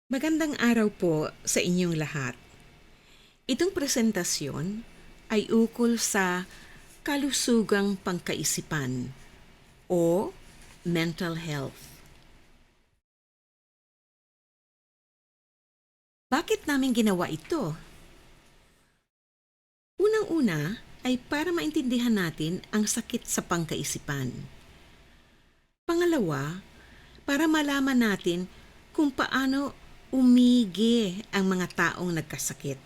Magandang araw po sa inyong lahat. Itong presentasyon ay ukol sa kalusugang pangkaisipan o mental health. Bakit namin ginawa ito? Unang-una ay para maintindihan natin ang sakit sa pangkaisipan. Pangalawa, para malaman natin kung paano umigi ang mga taong nagkasakit.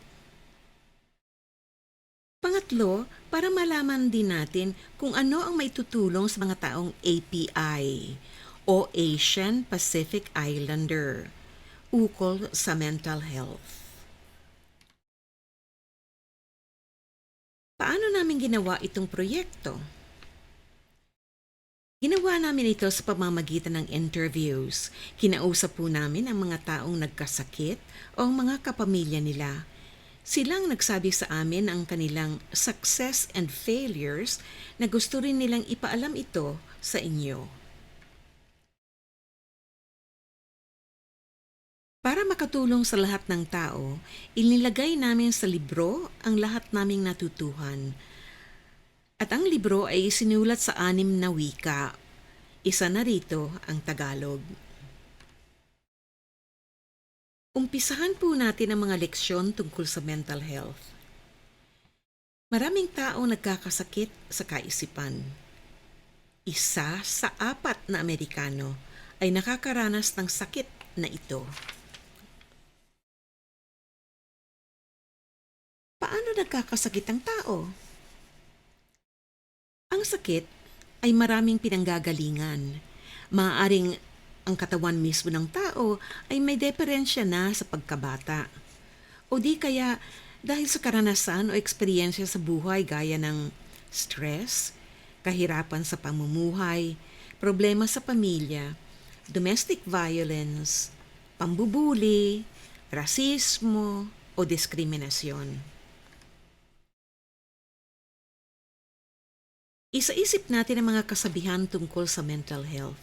Pangatlo, para malaman din natin kung ano ang maitutulong sa mga taong API o Asian Pacific Islander ukol sa mental health. Paano namin ginawa itong proyekto? Ginawa namin ito sa pamamagitan ng interviews. Kinausap po namin ang mga taong nagkasakit o ang mga kapamilya nila. Silang nagsabi sa amin ang kanilang success and failures na gusto rin nilang ipaalam ito sa inyo. Para makatulong sa lahat ng tao, inilagay namin sa libro ang lahat naming natutuhan. At ang libro ay isinulat sa 6 na wika. Isa na rito ang Tagalog. Umpisahan po natin ang mga leksyon tungkol sa mental health. Maraming tao nagkakasakit sa kaisipan. 1 sa 4 na Amerikano ay nakakaranas ng sakit na ito. Paano nagkakasakit ang tao? Ang sakit ay maraming pinanggagalingan. Maaaring ang katawan mismo ng tao ay may diferensya na sa pagkabata. O di kaya dahil sa karanasan o eksperyensya sa buhay gaya ng stress, kahirapan sa pamumuhay, problema sa pamilya, domestic violence, pambubuli, rasismo o diskriminasyon. Isa-isip natin ang mga kasabihan tungkol sa mental health.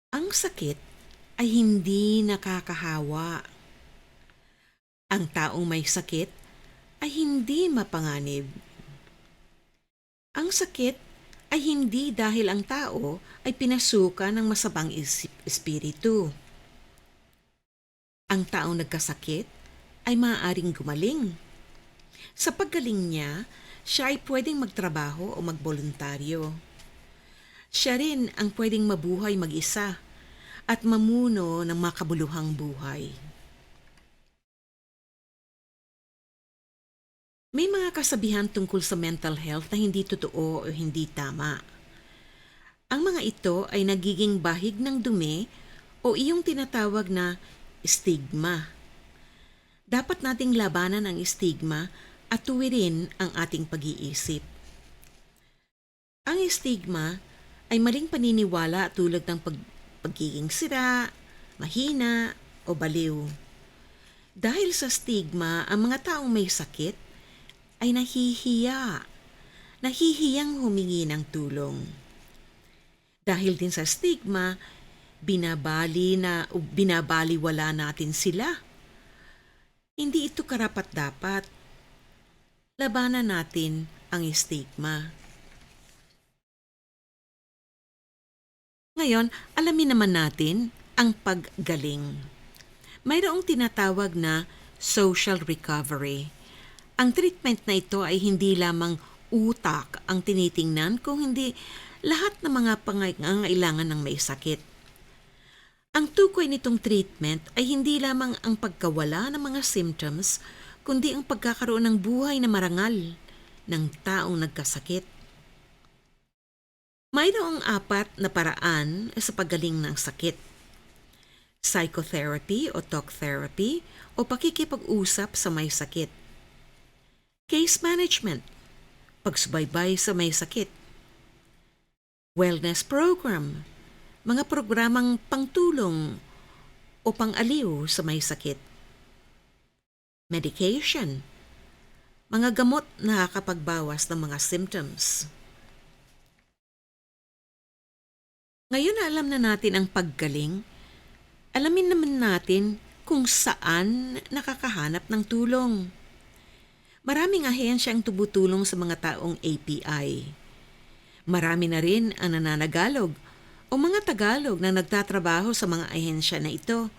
Ang sakit ay hindi nakakahawa. Ang taong may sakit ay hindi mapanganib. Ang sakit ay hindi dahil ang tao ay pinasukan ng masamang espiritu. Ang taong nagkasakit ay maaaring gumaling. Sa paggaling niya, siya ay pwedeng magtrabaho o magboluntaryo. Siya rin ang pwedeng mabuhay mag-isa at mamuno ng makabuluhang buhay. May mga kasabihan tungkol sa mental health na hindi totoo o hindi tama. Ang mga ito ay nagiging bahig ng dumi o iyong tinatawag na stigma. Dapat nating labanan ang stigma at tuwirin ang ating pag-iisip. Ang stigma ay maling paniniwala tulad ng pagiging sira, mahina o baliw. Dahil sa stigma, ang mga taong may sakit ay nahihiyang humingi ng tulong. Dahil din sa stigma, binabaliwala natin sila. Hindi ito karapat-dapat. Labanan natin ang stigma. Ngayon, alamin naman natin ang paggaling. Mayroong tinatawag na social recovery. Ang treatment na ito ay hindi lamang utak ang tinitingnan kung hindi lahat ng mga pangangailangan ng may sakit. Ang tukoy nitong treatment ay hindi lamang ang pagkawala ng mga symptoms, kundi ang pagkakaroon ng buhay na marangal ng taong nagkasakit. Mayroong 4 na paraan sa paggaling ng sakit. Psychotherapy o talk therapy o pakikipag-usap sa may sakit. Case management, pagsubaybay sa may sakit. Wellness program, mga programang pangtulong o pang-aliw sa may sakit. Medication, mga gamot na nakakapagbawas ng mga symptoms. Ngayon na alam na natin ang paggaling, Alamin naman natin kung saan nakakahanap ng tulong. Maraming ahensya ang tumutulong sa mga taong API. Marami na rin ang nananagalog o mga Tagalog na nagtatrabaho sa mga ahensya na ito.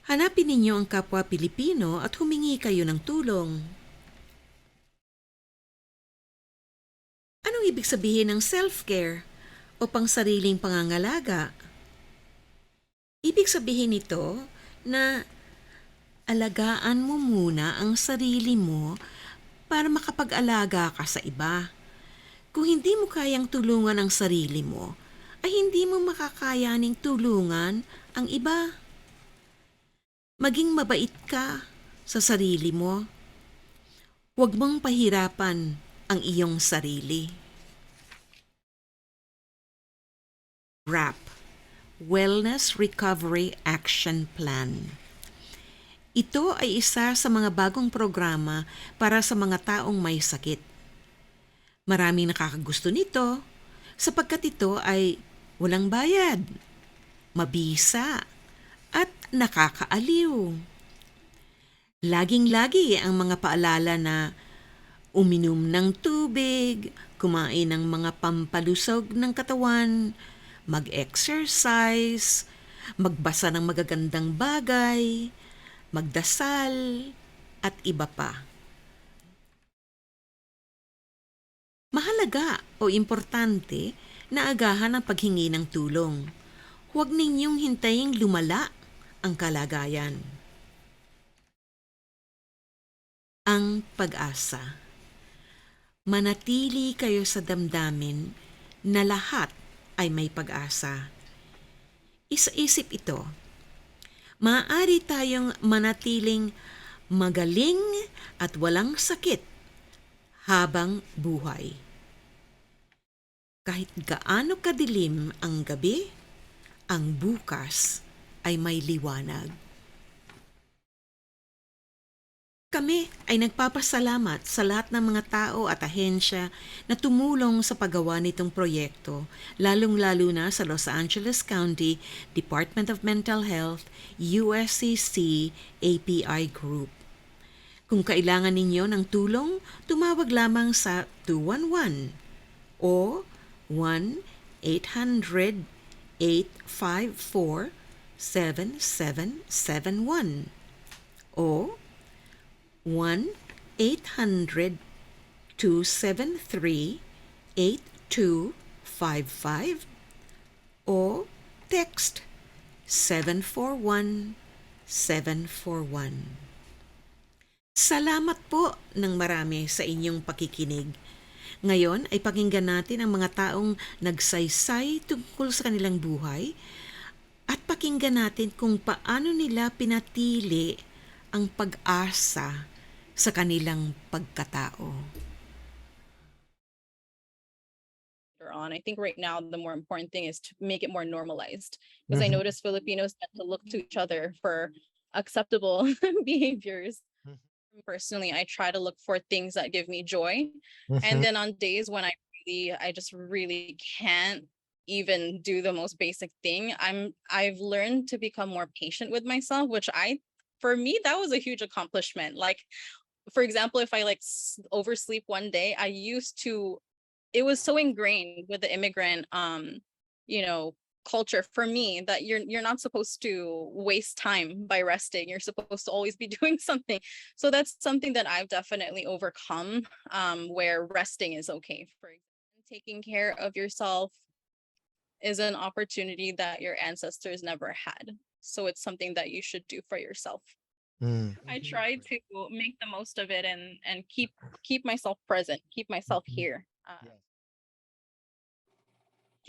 Hanapin ninyo ang kapwa Pilipino at humingi kayo ng tulong. Anong ibig sabihin ng self-care o pangsariling pangangalaga? Ibig sabihin nito na alagaan mo muna ang sarili mo para makapag-alaga ka sa iba. Kung hindi mo kayang tulungan ang sarili mo, ay hindi mo makakayaning tulungan ang iba. Maging mabait ka sa sarili mo. Huwag mong pahirapan ang iyong sarili. WRAP, Wellness Recovery Action Plan. Ito ay isa sa mga bagong programa para sa mga taong may sakit. Maraming nakakagusto nito sapagkat ito ay walang bayad, mabisa, at nakakaaliw. Laging-lagi ang mga paalala na uminom ng tubig, kumain ng mga pampalusog ng katawan, mag-exercise, magbasa ng magagandang bagay, magdasal, at iba pa. Mahalaga o importante na agahan ang paghingi ng tulong. Huwag ninyong hintaying lumala ang kalagayan. Ang pag-asa. Manatili kayo sa damdamin na lahat ay may pag-asa. Isa-isip ito. Maaari tayong manatiling magaling at walang sakit habang buhay. Kahit gaano kadilim ang gabi, ang bukas ay may liwanag. Kami ay nagpapasalamat sa lahat ng mga tao at ahensya na tumulong sa paggawa nitong proyekto, lalong-lalo na sa Los Angeles County Department of Mental Health, UsCC, API Group. Kung kailangan ninyo ng tulong, tumawag lamang sa 211 o 1-800-854-7771 o 1-800-273-8255 o text 741-741. Salamat po ng marami sa inyong pakikinig. Ngayon ay pakinggan natin ang mga taong nagsaysay tungkol sa kanilang buhay at pakinggan natin kung paano nila pinatili ang pag-asa sa kanilang pagkatao. I think right now the more important thing is to make it more normalized, because I notice Filipinos tend to look to each other for acceptable behaviors. Personally, I try to look for things that give me joy, and then on days when I just really can't even do the most basic thing, I've learned to become more patient with myself, which for me that was a huge accomplishment. Like, for example, if I oversleep one day, it was so ingrained with the immigrant culture for me that you're not supposed to waste time by resting. You're supposed to always be doing something. So that's something that I've definitely overcome, where resting is okay. For example, taking care of yourself is an opportunity that your ancestors never had. So it's something that you should do for yourself. I try to make the most of it and keep myself present, keep myself here.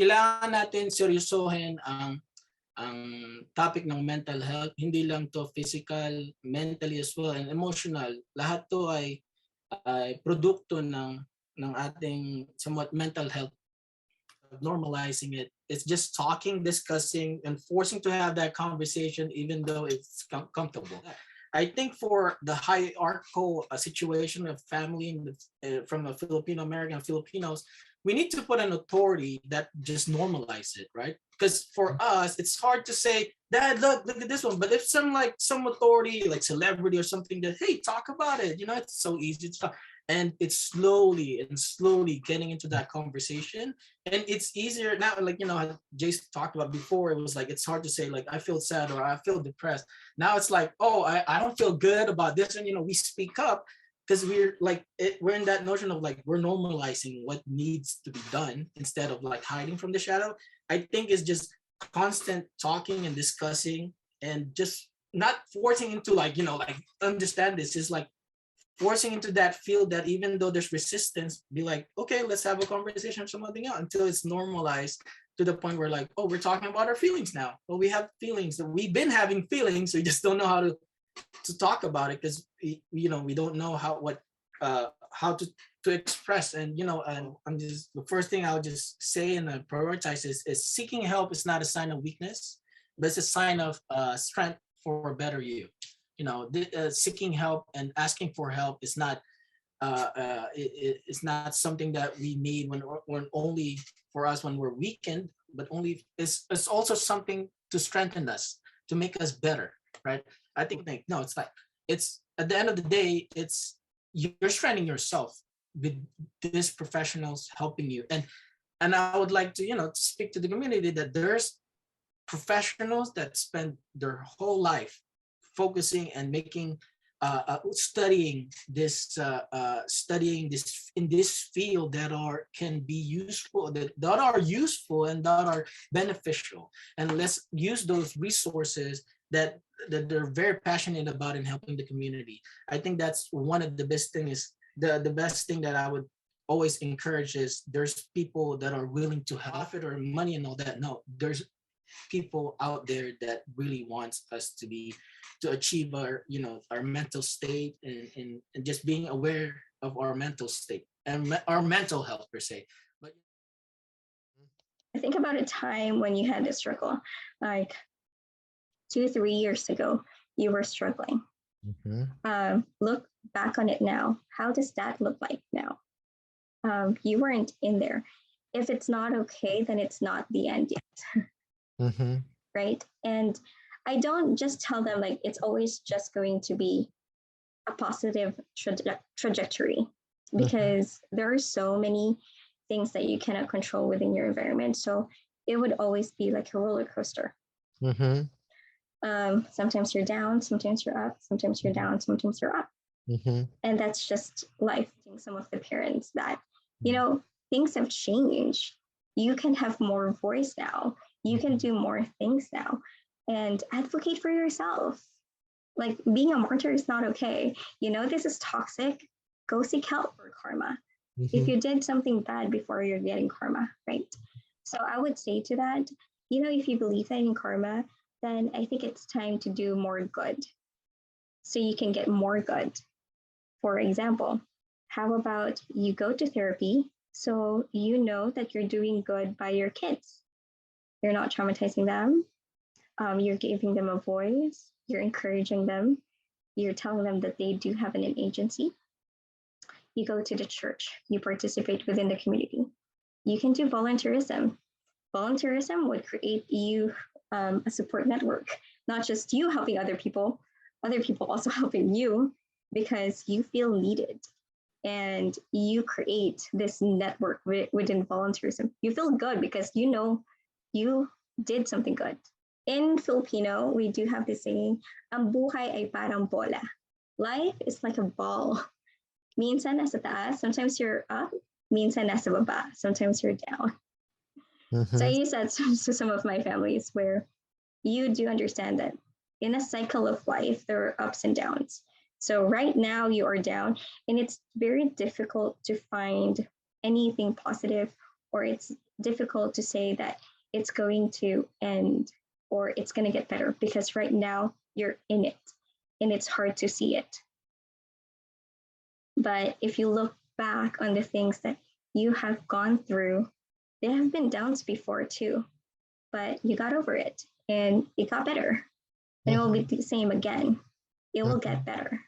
Kailangan natin seryosohin ang topic ng mental health, hindi lang to physical, mentally as well, and emotional. Lahat to ay produkto ng ating somewhat mental health. Normalizing it, it's just talking, discussing, and forcing to have that conversation even though it's comfortable. I think for the hierarchical situation of family from the Filipino American Filipinos, we need to put an authority that just normalize it, right? Because for us, it's hard to say, Dad, look at this one. But if some authority, like celebrity or something, that hey, talk about it. It's so easy to talk, and it's slowly getting into that conversation, and it's easier now. Like Jason talked about before, it was like it's hard to say like I feel sad or I feel depressed. Now it's like, oh, I don't feel good about this, and we speak up because we're in that notion of like we're normalizing what needs to be done instead of like hiding from the shadow. I think it's just constant talking and discussing and just not forcing into like understand this is like forcing into that field that even though there's resistance, be like, okay, let's have a conversation or something else until it's normalized to the point where like, oh, we're talking about our feelings now. Well, we have feelings that we've been having feelings, we just don't know how to talk about it because we don't know how to express. And and I'm just the first thing I'll just say and prioritize is seeking help is not a sign of weakness, but it's a sign of strength for a better you. Seeking help and asking for help is not it's not something that we need when only for us when we're weakened, but only it's also something to strengthen us, to make us better, right? I think no, it's like it's at the end of the day, it's you're strengthening yourself with these professionals helping you. And I would like to speak to the community that there's professionals that spend their whole life focusing and making studying this in this field that can be useful, that are useful and that are beneficial, and let's use those resources that they're very passionate about in helping the community. I think that's one of the best thing is the best thing that I would always encourage is there's people that are willing to help it or money and all that. No, there's people out there that really wants us to achieve our our mental state and just being aware of our mental state and our mental health per se. But I think about a time when you had to struggle, like 2-3 years ago, you were struggling. Look back on it now. How does that look like now? You weren't in there. If it's not okay, then it's not the end yet. Right? And I don't just tell them like it's always just going to be a positive trajectory, because there are so many things that you cannot control within your environment. So it would always be like a roller coaster. Sometimes you're down, sometimes you're up, sometimes you're down, sometimes you're up. And that's just life. Some of the parents that, things have changed. You can have more voice now. You can do more things now and advocate for yourself. Like being a martyr is not okay. This is toxic. Go seek help for karma. If you did something bad before, you're getting karma, right? So I would say to that, if you believe that in karma, then I think it's time to do more good so you can get more good. For example, how about you go to therapy so you know that you're doing good by your kids? You're not traumatizing them. You're giving them a voice. You're encouraging them. You're telling them that they do have an agency. You go to the church. You participate within the community. You can do volunteerism. Volunteerism would create you a support network, not just you helping other people also helping you, because you feel needed. And you create this network within volunteerism. You feel good because you did something good. In Filipino, we do have this saying, ang buhay ay parang bola. Life is like a ball. Minsan nasa taas, sometimes you're up, minsan nasa baba, sometimes you're down. So I use that to some of my families where you do understand that in a cycle of life, there are ups and downs. So right now you are down, and it's very difficult to find anything positive, or it's difficult to say that it's going to end or it's going to get better, because right now you're in it and it's hard to see it. But if you look back on the things that you have gone through, there have been downs before too, but you got over it and it got better, and it will be the same again. It will get better.